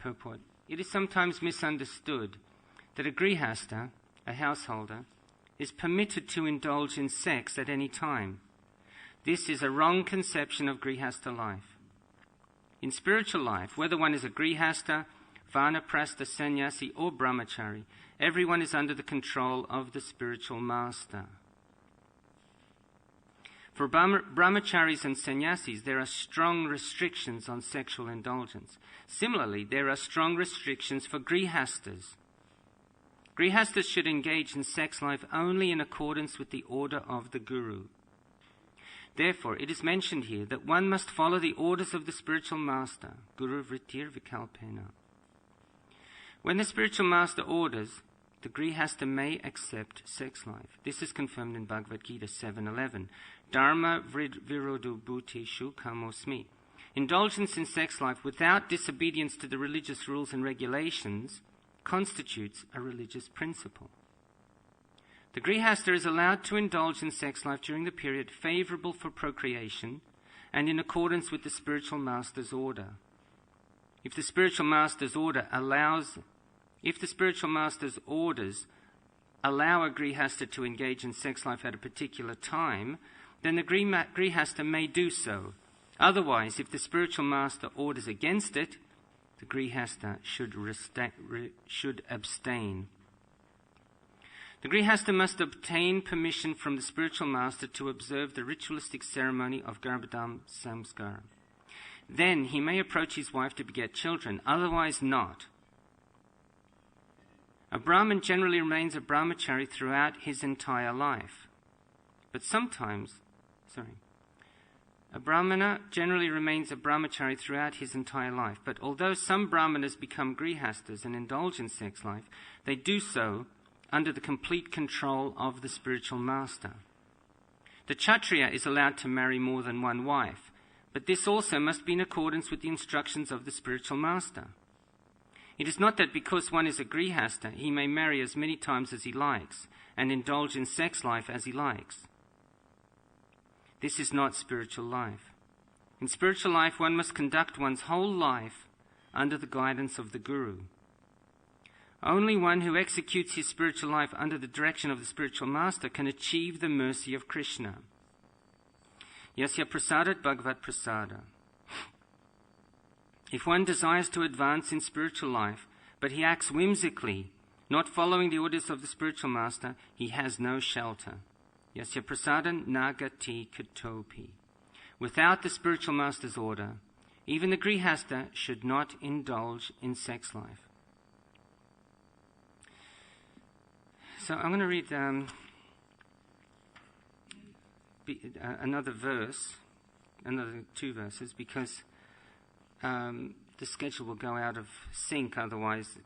Purport. It is sometimes misunderstood that a grihasta, a householder, is permitted to indulge in sex at any time. This is a wrong conception of grihasta life. In spiritual life, whether one is a grihasta, vanaprastha, sannyasi, or brahmachari, everyone is under the control of the spiritual master. For brahmacharis and sannyasis, there are strong restrictions on sexual indulgence. Similarly, there are strong restrictions for grihastas. Grihastas should engage in sex life only in accordance with the order of the guru. Therefore, it is mentioned here that one must follow the orders of the spiritual master, Guru Vrittir Vikalpena. When the spiritual master orders, the grihasta may accept sex life. This is confirmed in Bhagavad Gita 7:11. Dharma virodo bhuteshu kamosmi. Indulgence in sex life without disobedience to the religious rules and regulations constitutes a religious principle. The grihasta is allowed to indulge in sex life during the period favorable for procreation and in accordance with the spiritual master's order. If the spiritual master's orders allow a grihasta to engage in sex life at a particular time, then the grihasta may do so. Otherwise, if the spiritual master orders against it, the grihasta should abstain. The grihasta must obtain permission from the spiritual master to observe the ritualistic ceremony of Garbhadam Samskara. Then he may approach his wife to beget children, otherwise not. A Brahmin generally remains a brahmachari throughout his entire life. A Brahmana generally remains a brahmachari throughout his entire life. But although some Brahmanas become grihastas and indulge in sex life, they do so under the complete control of the spiritual master. The Kshatriya is allowed to marry more than one wife, but this also must be in accordance with the instructions of the spiritual master. It is not that because one is a grihasta, he may marry as many times as he likes and indulge in sex life as he likes. This is not spiritual life. In spiritual life, one must conduct one's whole life under the guidance of the Guru. Only one who executes his spiritual life under the direction of the spiritual master can achieve the mercy of Krishna. Yasya prasadat bhagavat prasada. If one desires to advance in spiritual life, but he acts whimsically, not following the orders of the spiritual master, he has no shelter. Yasya prasadan nagati katopi. Without the spiritual master's order, even the grihasta should not indulge in sex life. So I'm going to read another verse, another two verses, because the schedule will go out of sync otherwise.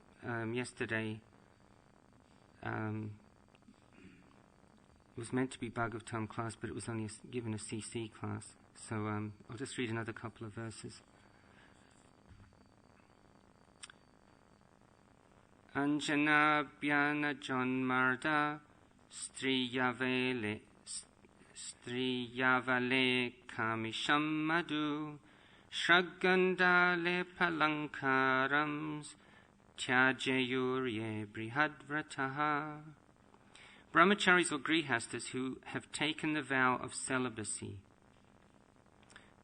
Yesterday it was meant to be Bhagavatam class, but it was only given a CC class. So I'll just read another couple of verses. Anjana Bhyana Janmarda Striyavale Kamisham Madhu Shragandale Palankarams Tyajayurye Brihadvrataha. Brahmacharis or grihastas who have taken the vow of celibacy,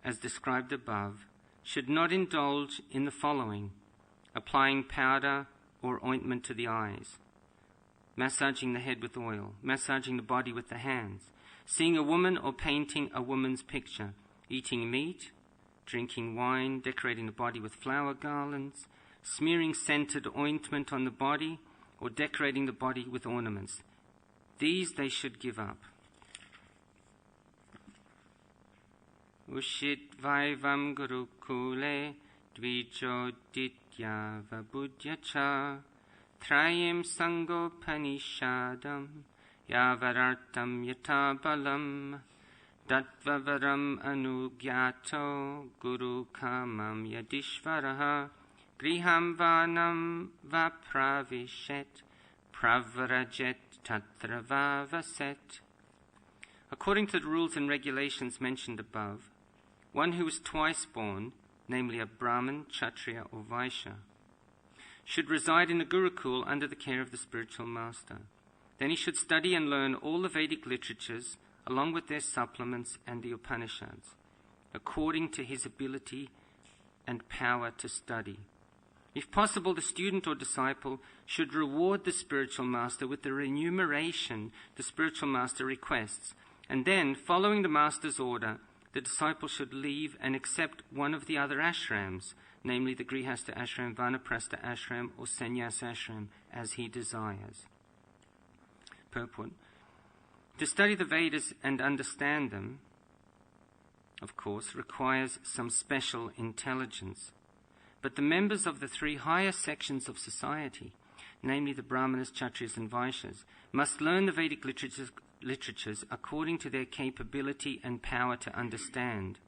as described above, should not indulge in the following: applying powder or ointment to the eyes, massaging the head with oil, massaging the body with the hands, seeing a woman or painting a woman's picture, eating meat, drinking wine, decorating the body with flower garlands, smearing scented ointment on the body, or decorating the body with ornaments. These they should give up. Ushit vaivam gurukule dvijoditya vabudyacha trayim sangopanishadam yavarartam yatabalam datvavaram anugyato guru kamam yadishvaraha griham vanam vapravishet pravrajet tatra vavaset. According to the rules and regulations mentioned above, one who is twice born, namely a Brahmin, Kshatriya or Vaishya, should reside in the Gurukul under the care of the spiritual master. Then he should study and learn all the Vedic literatures, along with their supplements and the Upanishads, according to his ability and power to study. If possible, the student or disciple should reward the spiritual master with the remuneration the spiritual master requests, and then, following the master's order, the disciple should leave and accept one of the other ashrams, namely the Grihastha ashram, Vanaprastha ashram, or Sannyas ashram, as he desires. Purport. To study the Vedas and understand them, of course, requires some special intelligence. But the members of the three higher sections of society, namely the Brahmanas, Kshatriyas and Vaishyas, must learn the Vedic literatures according to their capability and power to understand.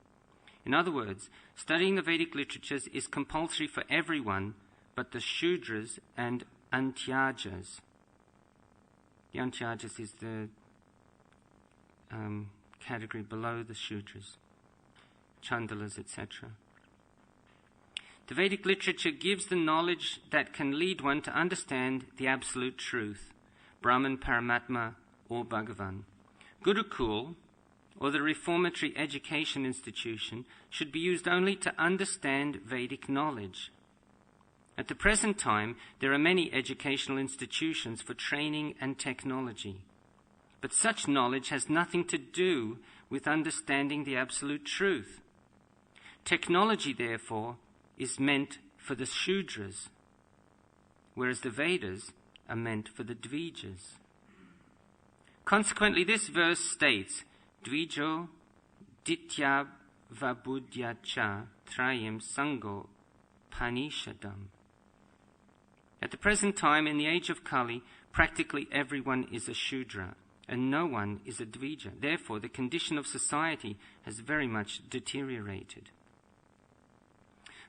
In other words, studying the Vedic literatures is compulsory for everyone but the Shudras and Antyajas. The Antyajas is the category below the Shudras, Chandalas, etc. The Vedic literature gives the knowledge that can lead one to understand the absolute truth, Brahman, Paramatma, or Bhagavan. Gurukul, or the reformatory education institution, should be used only to understand Vedic knowledge. At the present time, there are many educational institutions for training and technology. But such knowledge has nothing to do with understanding the absolute truth. Technology, therefore, is meant for the Shudras, whereas the Vedas are meant for the Dvijas. Consequently, this verse states, Dvijo ditya vabudyacha trayim sango panishadam. At the present time, in the age of Kali, practically everyone is a Shudra, and no one is a Dvija. Therefore, the condition of society has very much deteriorated.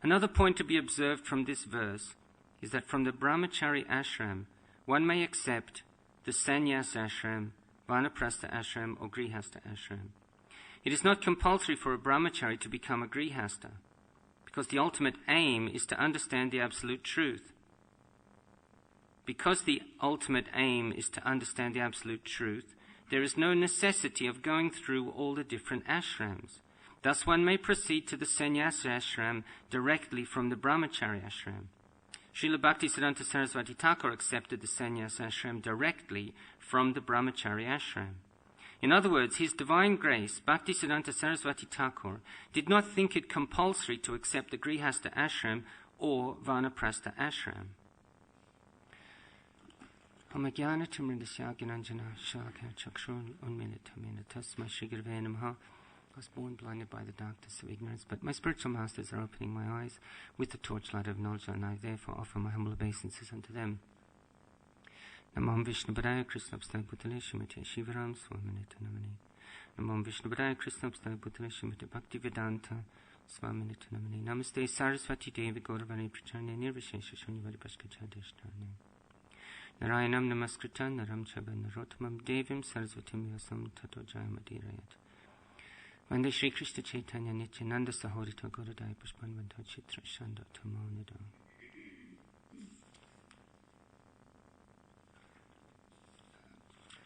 Another point to be observed from this verse is that from the Brahmachari ashram, one may accept the Sannyas ashram, Vanaprastha ashram, or Grihastha ashram. It is not compulsory for a Brahmachari to become a Grihastha, because the ultimate aim is to understand the absolute truth. Because the ultimate aim is to understand the absolute truth, there is no necessity of going through all the different ashrams. Thus one may proceed to the Sannyas ashram directly from the Brahmachari ashram. Srila Bhaktisiddhanta Saraswati Thakur accepted the Sannyas ashram directly from the Brahmachari ashram. In other words, His Divine Grace, Bhaktisiddhanta Saraswati Thakur, did not think it compulsory to accept the Grihastha ashram or Vanaprastha ashram. I was born blinded by the darkness of ignorance, but my spiritual masters are opening my eyes with the torchlight of knowledge, and I therefore offer my humble obeisances unto them. Namam Vishnu Padaya Krishna Pstaya Bhutale Shrimate Shivaram Swaminita Namani. Namam Vishnu Padaya Krishna Pstaya Bhutale Shrimate Bhakti Vedanta Swaminita Namani. Namaste Saraswati Devi Gauravani Pracharne Nirvishesha Shunyavari Paskachadishtane. Narayanam Namaskritan Naram Chaban Narottamam Devim Saraswatim Yasam Tato Jayamadirayat. Vande Shri Krishna Chaitanya Nityananda Sahorita Gurudaya Pushpanvanta Chitra Shanda Tamonida.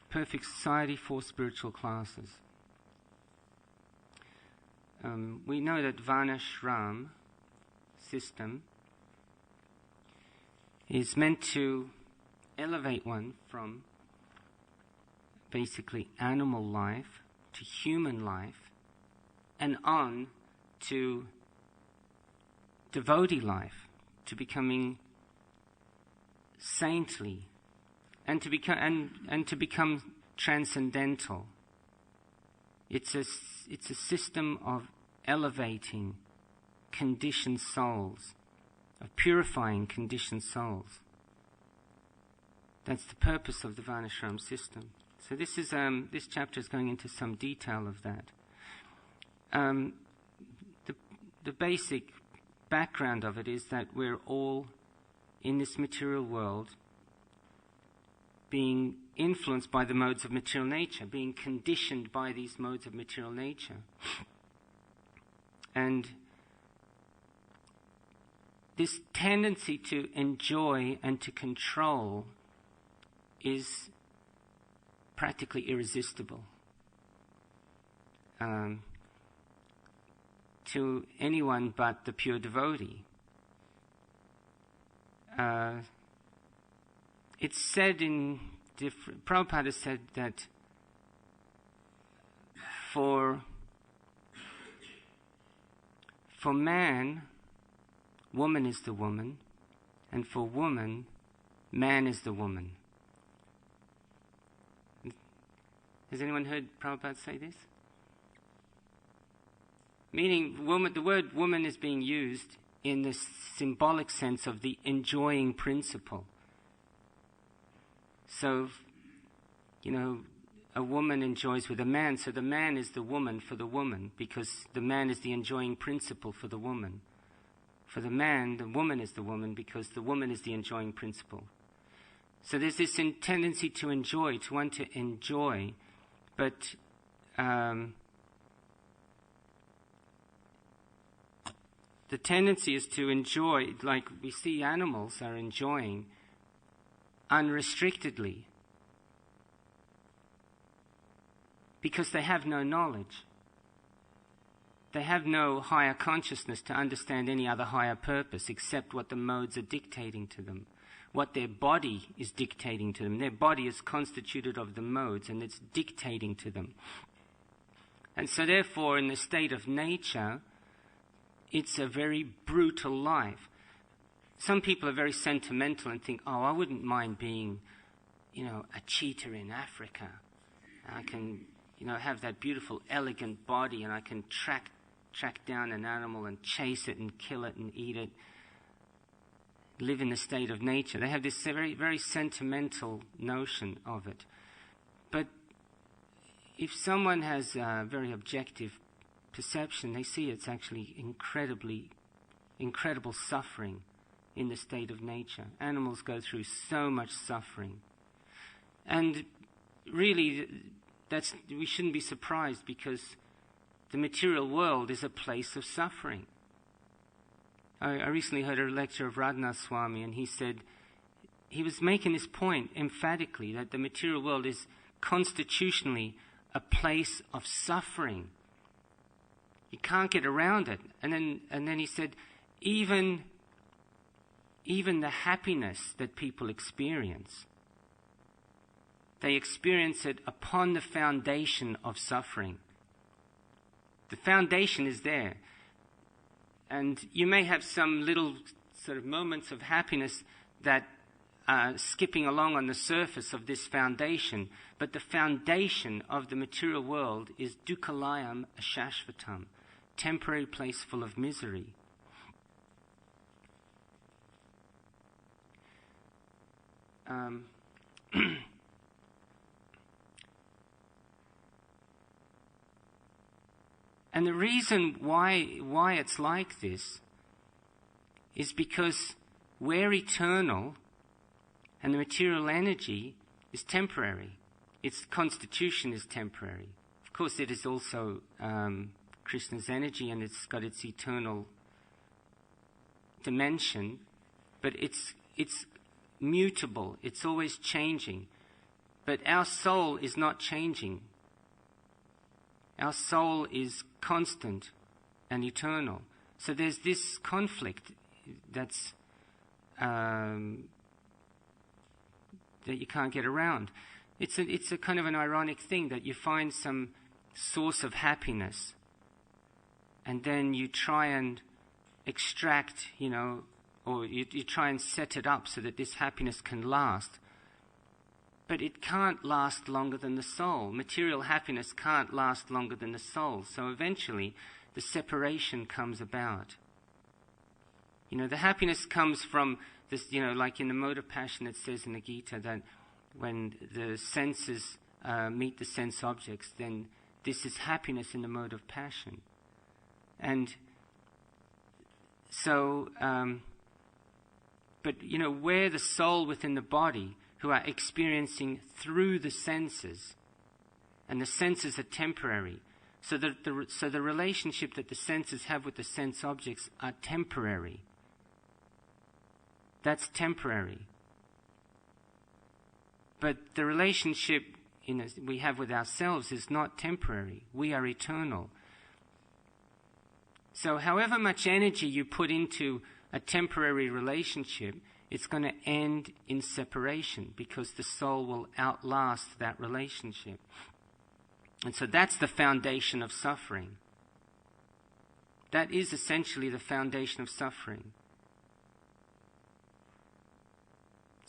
Perfect Society for Spiritual Classes. We know that Varnashram system is meant to elevate one from basically animal life to human life, and on to devotee life, to becoming saintly, and to become transcendental. It's a system of elevating conditioned souls, of purifying conditioned souls. That's the purpose of the Varnashram system. So this chapter is going into some detail of that. The basic background of it is that we're all in this material world being influenced by the modes of material nature, being conditioned by these modes of material nature. And this tendency to enjoy and to control is practically irresistible to anyone but the pure devotee. It's said in different... Prabhupada said that for man, woman is the woman, and for woman, man is the woman. Has anyone heard Prabhupada say this? Meaning, woman, the word woman is being used in the symbolic sense of the enjoying principle. So, a woman enjoys with a man, so the man is the woman for the woman, because the man is the enjoying principle for the woman. For the man, the woman is the woman, because the woman is the enjoying principle. So there's this tendency to enjoy, to want to enjoy, but the tendency is to enjoy, like we see animals are enjoying, unrestrictedly, because they have no knowledge. They have no higher consciousness to understand any other higher purpose except what the modes are dictating to them, what their body is dictating to them. Their body is constituted of the modes, and it's dictating to them. And so therefore, in the state of nature, it's a very brutal life. Some people are very sentimental and think, I wouldn't mind being, a cheetah in Africa. I can, have that beautiful, elegant body, and I can track down an animal and chase it and kill it and eat it. Live in the state of nature. They have this very, very sentimental notion of it. But if someone has a very objective perception, they see it's actually incredible suffering in the state of nature. Animals go through so much suffering. And really, we shouldn't be surprised, because the material world is a place of suffering. I recently heard a lecture of Radhanath Swami, and he said, he was making this point emphatically, that the material world is constitutionally a place of suffering. You can't get around it. And then he said, even the happiness that people experience, they experience it upon the foundation of suffering. The foundation is there. And you may have some little sort of moments of happiness that are skipping along on the surface of this foundation, but the foundation of the material world is dukkhalayam ashashvatam, temporary place full of misery. And the reason why it's like this is because we're eternal and the material energy is temporary. Its constitution is temporary. Of course, it is also Krishna's energy, and it's got its eternal dimension, but it's mutable. It's always changing. But our soul is not changing. Our soul is constant and eternal. So there's this conflict that's that you can't get around. It's a kind of an ironic thing that you find some source of happiness, and then you try and extract, or you try and set it up so that this happiness can last. But it can't last longer than the soul. Material happiness can't last longer than the soul. So eventually, the separation comes about. The happiness comes from this, like in the mode of passion, it says in the Gita that when the senses meet the sense objects, then this is happiness in the mode of passion. And so, but we're the soul within the body who are experiencing through the senses, and the senses are temporary. So the relationship that the senses have with the sense objects are temporary. That's temporary. But the relationship we have with ourselves is not temporary. We are eternal. So however much energy you put into a temporary relationship, it's going to end in separation because the soul will outlast that relationship. And so that's the foundation of suffering. That is essentially the foundation of suffering.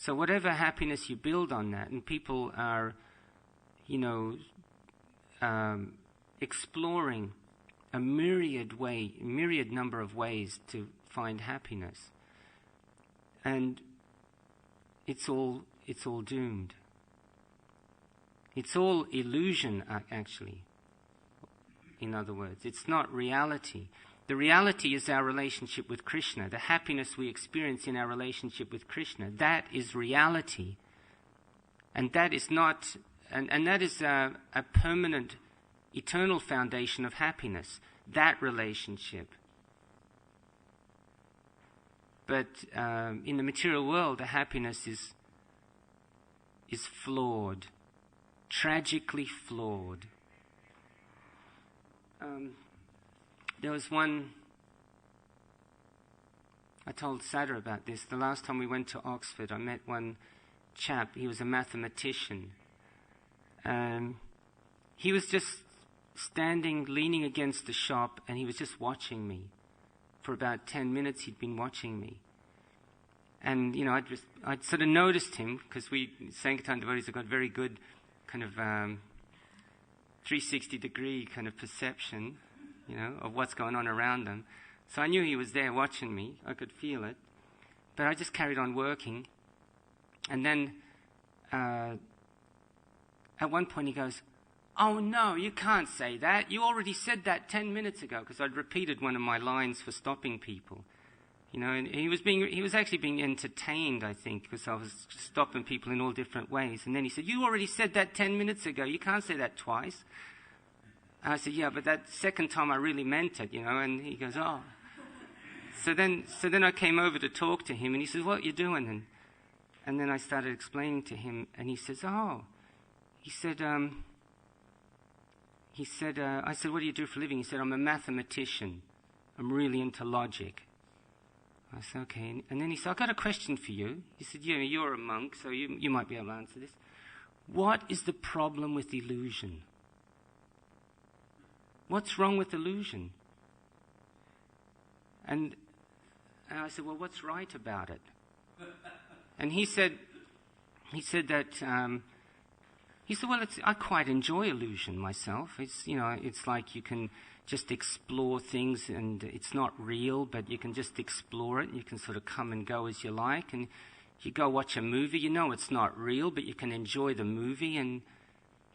So whatever happiness you build on that, and people are, exploring a myriad number of ways to find happiness. And it's all doomed. It's all illusion, actually. In other words, it's not reality. The reality is our relationship with Krishna. The happiness we experience in our relationship with Krishna, that is reality. And that is not, and that is a permanent, eternal foundation of happiness, that relationship. But in the material world, the happiness is flawed, tragically flawed. There was one, I told Sada about this, the last time we went to Oxford, I met one chap, he was a mathematician. He was just standing, leaning against the shop, and he was just watching me. For about 10 minutes he'd been watching me. And, I'd sort of noticed him, because we, Sankirtan devotees have got very good kind of 360-degree kind of perception, of what's going on around them. So I knew he was there watching me. I could feel it. But I just carried on working. And then at one point he goes, "Oh no, you can't say that. You already said that 10 minutes ago," because I'd repeated one of my lines for stopping people. And he was actually being entertained, I think, because I was stopping people in all different ways. And then he said, "You already said that 10 minutes ago. You can't say that twice." And I said, "Yeah, but that second time I really meant it, And he goes, "Oh." So then I came over to talk to him, and he says, "What are you doing?" And then I started explaining to him, and he says, "Oh," he said, I said, "What do you do for a living?" He said, "I'm a mathematician. I'm really into logic." I said, "Okay." And then he said, "I've got a question for you." He said, "You're a monk, so you might be able to answer this. What is the problem with illusion? What's wrong with illusion?" And I said, "Well, what's right about it?" And he said that, "Well, I quite enjoy illusion myself. It's like you can just explore things and it's not real, but you can just explore it. You can sort of come and go as you like. And you go watch a movie, it's not real, but you can enjoy the movie." And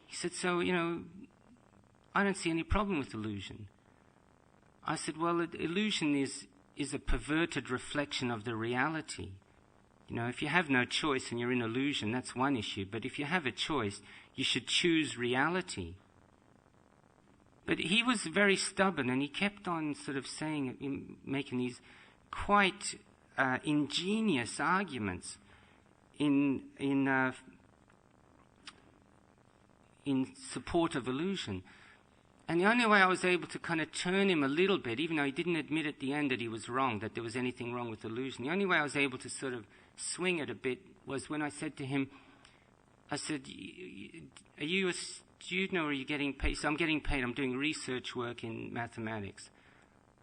he said, "So, I don't see any problem with illusion." I said, "Well, illusion is a perverted reflection of the reality. If you have no choice and you're in illusion, that's one issue. But if you have a choice, you should choose reality." But he was very stubborn, and he kept on sort of making these quite ingenious arguments in support of illusion. And the only way I was able to kind of turn him a little bit, even though he didn't admit at the end that he was wrong, that there was anything wrong with illusion, the only way I was able to sort of swing it a bit was when I said to him, I said, "Are you a student or are you getting paid?" So, "I'm getting paid. I'm doing research work in mathematics."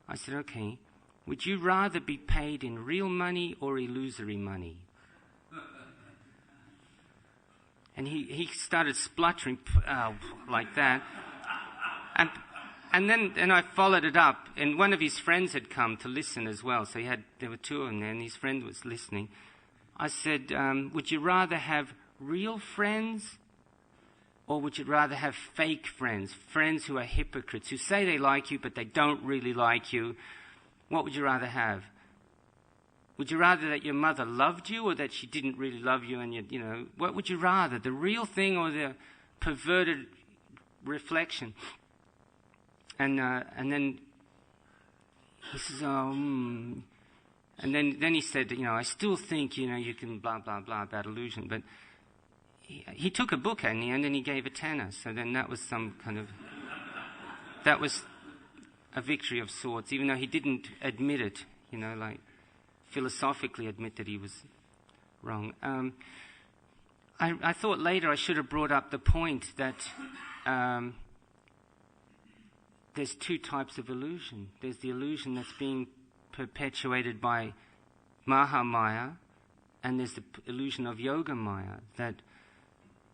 I said, "Okay. Would you rather be paid in real money or illusory money?" And he started spluttering like that. And then I followed it up, and one of his friends had come to listen as well. So there were two of them there, and his friend was listening. I said, "Would you rather have real friends, or would you rather have fake friends? Friends who are hypocrites, who say they like you, but they don't really like you. What would you rather have? Would you rather that your mother loved you, or that she didn't really love you? And what would you rather, the real thing or the perverted reflection?" And then he says, And then he said, I still think, you can blah, blah, blah about illusion. But he took a book in the end and he gave a tenner. So then that was that was a victory of sorts, even though he didn't admit it, philosophically admit that he was wrong. I thought later I should have brought up the point that there's two types of illusion. There's the illusion that's being perpetuated by Mahamaya, and there's the illusion of Yoga Maya, that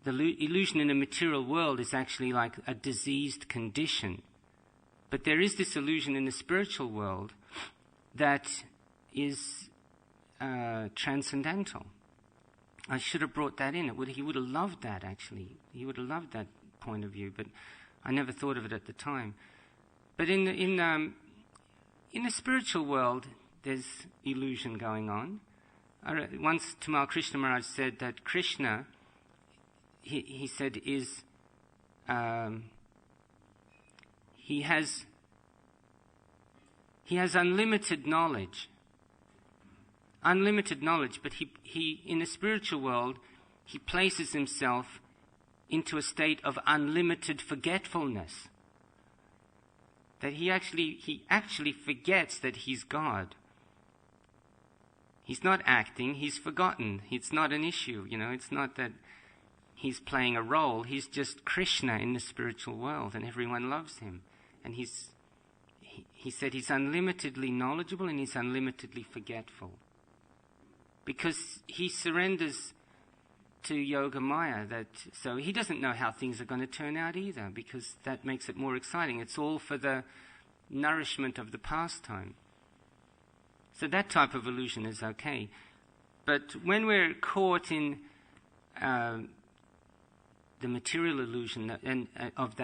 the illusion in the material world is actually like a diseased condition. But there is this illusion in the spiritual world that is transcendental. I should have brought that in. He would have loved that, actually. He would have loved that point of view, but I never thought of it at the time. But in the spiritual world, there's illusion going on. Once Tamal Krishna Maharaj said that Krishna, he said, is he has unlimited knowledge. Unlimited knowledge, but he in the spiritual world, he places himself into a state of unlimited forgetfulness. That he actually forgets that he's God. He's not acting, he's forgotten. It's not an issue, it's not that he's playing a role. He's just Krishna in the spiritual world, and everyone loves him. And he said he's unlimitedly knowledgeable and he's unlimitedly forgetful. Because he surrenders to Yoga Maya, so he doesn't know how things are going to turn out either, because that makes it more exciting. It's all for the nourishment of the pastime. So that type of illusion is okay. But when we're caught in the material illusion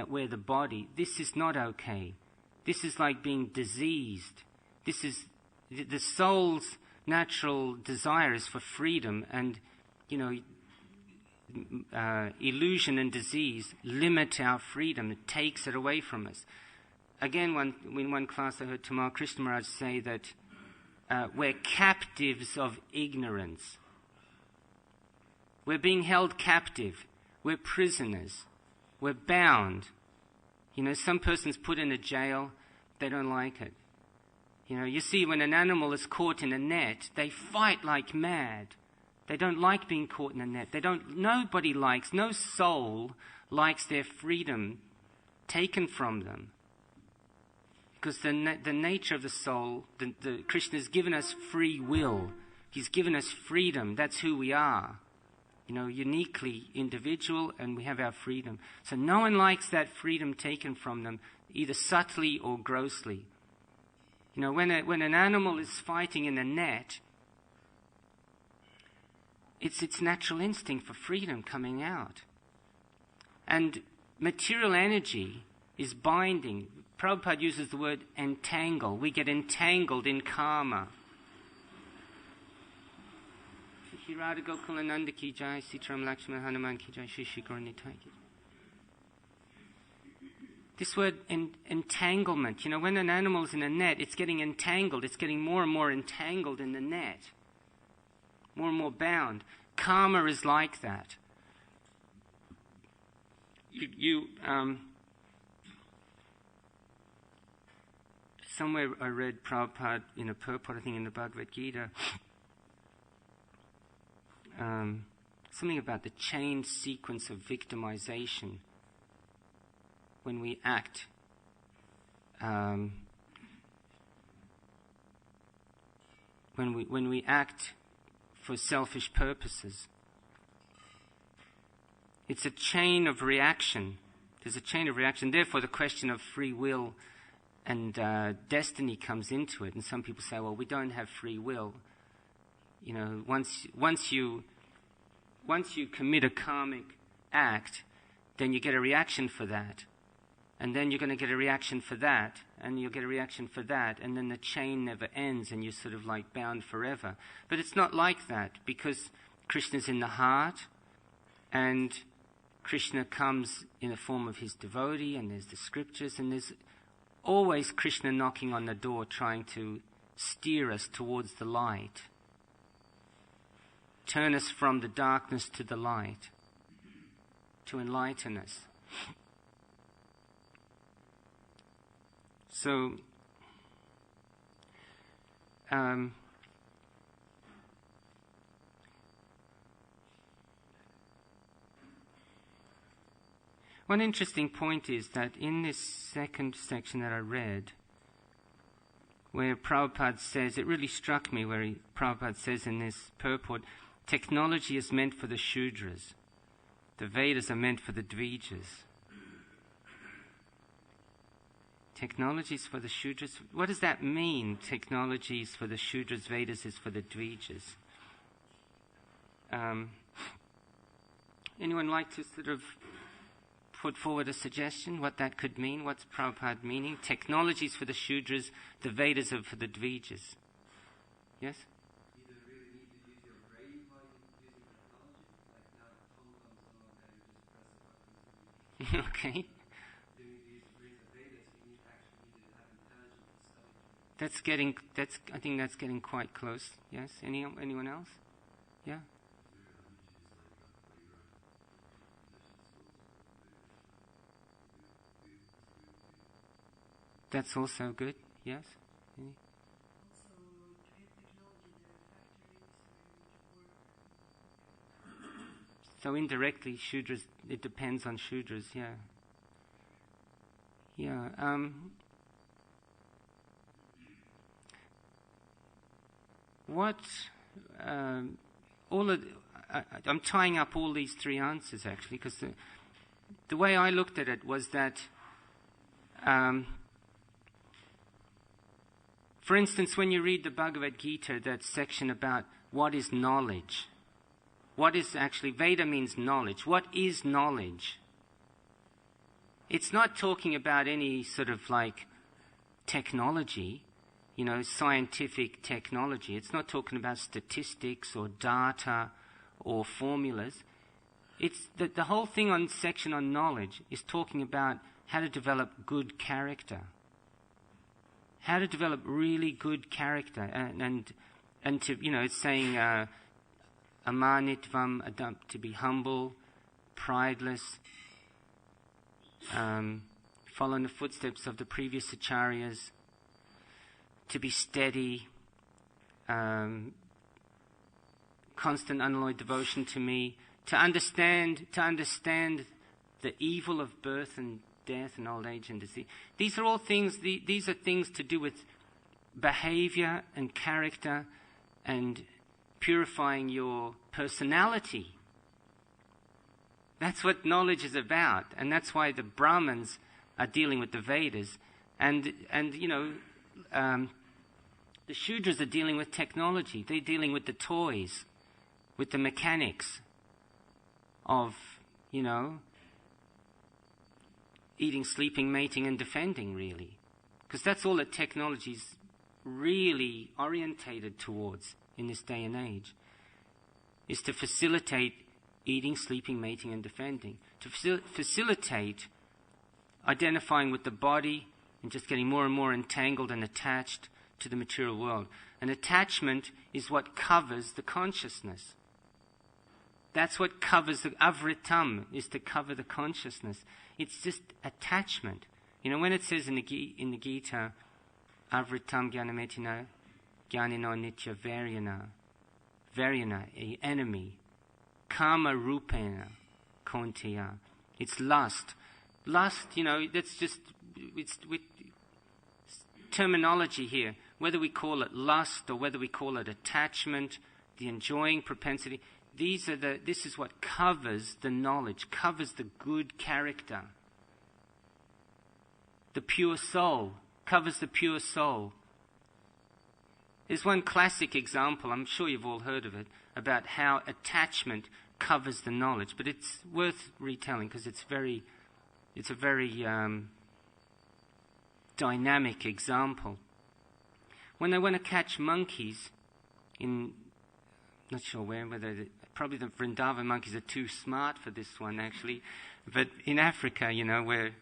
we're the body, this is not okay. This is like being diseased. This is the soul's natural desire is for freedom, and illusion and disease limit our freedom. It takes it away from us. Again, in one class I heard Tamal Krishna Maharaj say that we're captives of ignorance. We're being held captive. We're prisoners. We're bound. Some person's put in a jail, they don't like it. You see, when an animal is caught in a net, they fight like mad. They don't like being caught in a net. No soul likes their freedom taken from them. Because the nature of the soul, Krishna has given us free will. He's given us freedom. That's who we are. Uniquely individual, and we have our freedom. So no one likes that freedom taken from them, either subtly or grossly. When an animal is fighting in a net, it's its natural instinct for freedom coming out. And material energy is binding. Prabhupada uses the word entangle. We get entangled in karma. Shri Radha Gokulananda ki jai, Sitaram Lakshmana Hanuman ki jai, Shri Dayal Nitai ki jai. This word entanglement, when an animal is in a net, it's getting entangled. It's getting more and more entangled in the net. More and more bound. Karma is like that. Somewhere I read Prabhupada in a purport, I think in the Bhagavad Gita, something about the chain sequence of victimization when we act. When we act for selfish purposes. It's a chain of reaction. There's a chain of reaction. Therefore, the question of free will and destiny comes into it. And some people say, well, we don't have free will. Once you commit a karmic act, then you get a reaction for that. And then you're going to get a reaction for that, and you'll get a reaction for that, and then the chain never ends, and you're sort of like bound forever. But it's not like that, because Krishna's in the heart, and Krishna comes in the form of his devotee, and there's the scriptures, and there's always Krishna knocking on the door trying to steer us towards the light, turn us from the darkness to the light, to enlighten us. So, one interesting point is that in this second section that I read, where Prabhupada says, it really struck me where Prabhupada says in this purport, technology is meant for the Shudras. The Vedas are meant for the Dvijas. Technology is for the Shudras. What does that mean? Technology is for the Shudras, Vedas is for the Dvijas. Anyone like to sort of put forward a suggestion what that could mean? What's Prabhupada meaning? Technology is for the Shudras, the Vedas are for the Dvijas. Yes? You don't really need to use your brain while using technology. Like now, Tom comes along and you just press a button. Okay. You need to use the brain of Vedas. You actually need to have intelligence to study. I think that's getting quite close. Yes? Anyone else? Yeah? That's also good. Yes? Also, to get technology, there are factories where you work. So indirectly, Shudras, it depends on Shudras, yeah. Yeah. I'm tying up all these three answers actually, because the way I looked at it was that, for instance, when you read the Bhagavad Gita, that section about what is knowledge, what is actually, Veda means knowledge. What is knowledge? It's not talking about any sort of like technology, scientific technology. It's not talking about statistics or data or formulas. It's the whole thing on section on knowledge is talking about how to develop good character. How to develop really good character, and to, it's saying amanitvam, to be humble, prideless, follow in the footsteps of the previous acharyas, to be steady, constant unalloyed devotion to me, to understand the evil of birth and death and old age and disease. These are all things, these are things to do with behavior and character and purifying your personality. That's what knowledge is about, and that's why the Brahmins are dealing with the Vedas, and the Shudras are dealing with technology. They're dealing with the toys, with the mechanics of, eating, sleeping, mating, and defending, really. Because that's all that technology's really orientated towards in this day and age, is to facilitate eating, sleeping, mating, and defending. To facilitate identifying with the body and just getting more and more entangled and attached to the material world. And attachment is what covers the consciousness. That's what covers the avritam, is to cover the consciousness. It's just attachment. When it says in the Gita, avritam jnanametina jnanino nitya varyana, a enemy, kama rupena kontiya. It's lust. Lust, that's just, it's with terminology here. Whether we call it lust or whether we call it attachment, the enjoying propensity, this is what covers the knowledge, covers the good character. The pure soul, covers the pure soul. There's one classic example, I'm sure you've all heard of it, about how attachment covers the knowledge, but it's worth retelling because it's a very dynamic example. When they want to catch monkeys not sure whether probably the Vrindavan monkeys are too smart for this one actually, but in Africa, where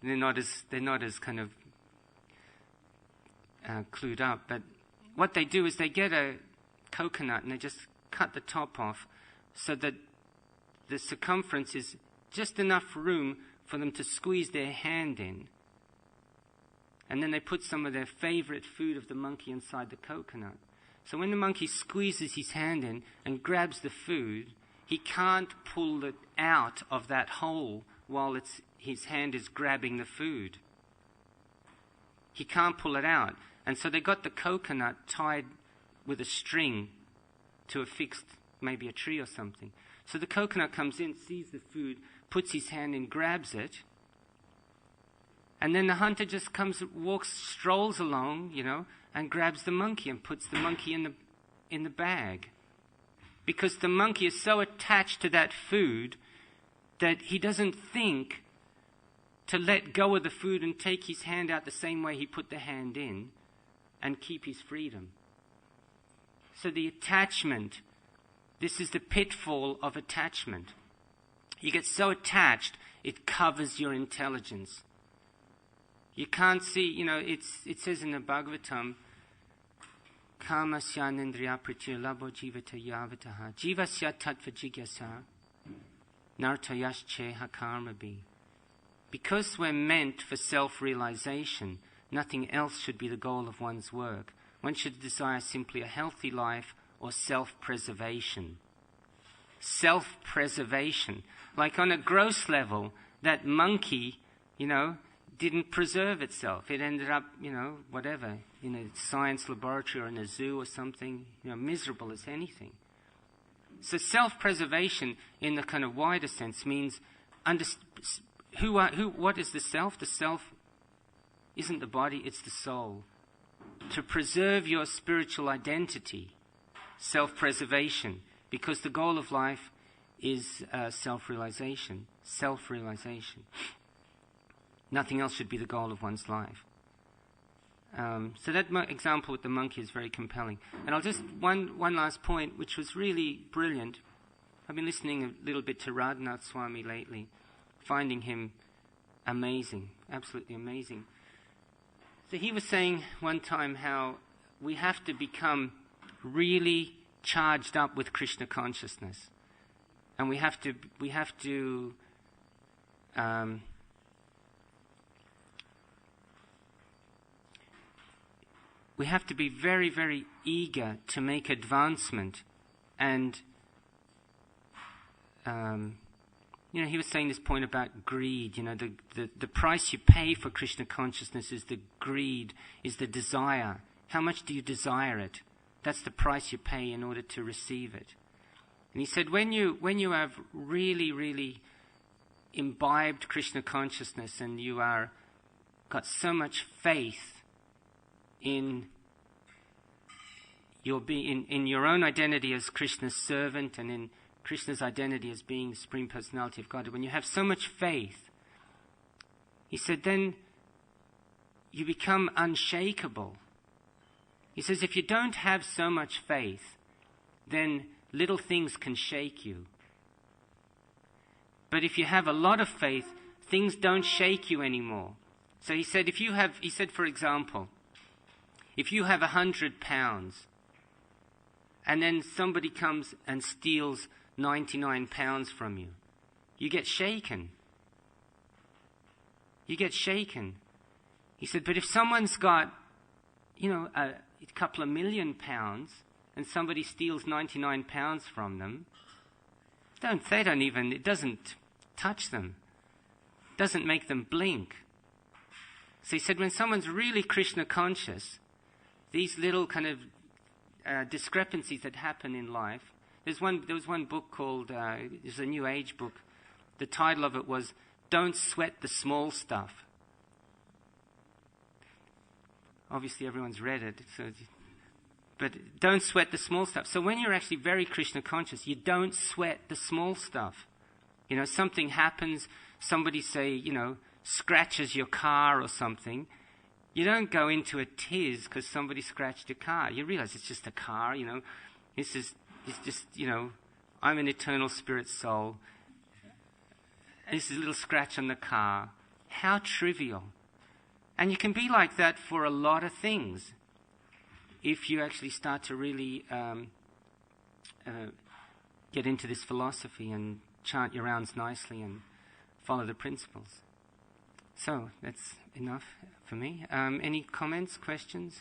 they're not as kind of clued up. But what they do is they get a coconut and they just cut the top off so that the circumference is just enough room for them to squeeze their hand in. And then they put some of their favorite food of the monkey inside the coconut. So when the monkey squeezes his hand in and grabs the food, he can't pull it out of that hole while his hand is grabbing the food. He can't pull it out. And so they got the coconut tied with a string to a fixed, maybe a tree or something. So the coconut comes in, sees the food, puts his hand in, grabs it, and then the hunter just strolls along, and grabs the monkey and puts the monkey in the bag. Because the monkey is so attached to that food that he doesn't think to let go of the food and take his hand out the same way he put the hand in and keep his freedom. So the attachment, this is the pitfall of attachment. You get so attached, it covers your intelligence. You can't see, it says in the Bhagavatam, Kamasya nindriya pritya labo jivata yavataha jivasya tattva jigyasa nartayasche karmabi. Because we're meant for self-realization, nothing else should be the goal of one's work. One should desire simply a healthy life or self-preservation. Self-preservation. Like on a gross level, that monkey, didn't preserve itself. It ended up, whatever, in a science laboratory or in a zoo or something, miserable as anything. So self-preservation in the kind of wider sense means what is the self? The self isn't the body, it's the soul. To preserve your spiritual identity, self-preservation, because the goal of life is self-realization. Self-realization. Nothing else should be the goal of one's life. So that example with the monkey is very compelling. And I'll just, one last point, which was really brilliant. I've been listening a little bit to Radhanath Swami lately, finding him amazing, absolutely amazing. So he was saying one time how we have to become really charged up with Krishna consciousness. And we have to be very, very eager to make advancement. And, he was saying this point about greed. The price you pay for Krishna consciousness is the greed, is the desire. How much do you desire it? That's the price you pay in order to receive it. And he said, when you have really, really imbibed Krishna consciousness and you are got so much faith in your own identity as Krishna's servant and in Krishna's identity as being the Supreme Personality of God, when you have so much faith, he said, then you become unshakable. He says, if you don't have so much faith, then little things can shake you. But if you have a lot of faith, things don't shake you anymore. So he said, for example, if you have 100 pounds, and then somebody comes and steals 99 pounds from you, you get shaken. You get shaken. He said, but if someone's got, a couple of million pounds, and somebody steals 99 pounds from them, it doesn't touch them. It doesn't make them blink. So he said, when someone's really Krishna conscious, these little kind of discrepancies that happen in life. There was one book called, it was a New Age book. The title of it was, Don't Sweat the Small Stuff. Obviously everyone's read it, but don't sweat the small stuff. So when you're actually very Krishna conscious, you don't sweat the small stuff. Something happens, somebody scratches your car or something. You don't go into a tiz because somebody scratched your car. You realize it's just a car, It's just, I'm an eternal spirit soul. And this is a little scratch on the car. How trivial. And you can be like that for a lot of things if you actually start to really get into this philosophy and chant your rounds nicely and follow the principles. So that's enough for me. Any comments, questions?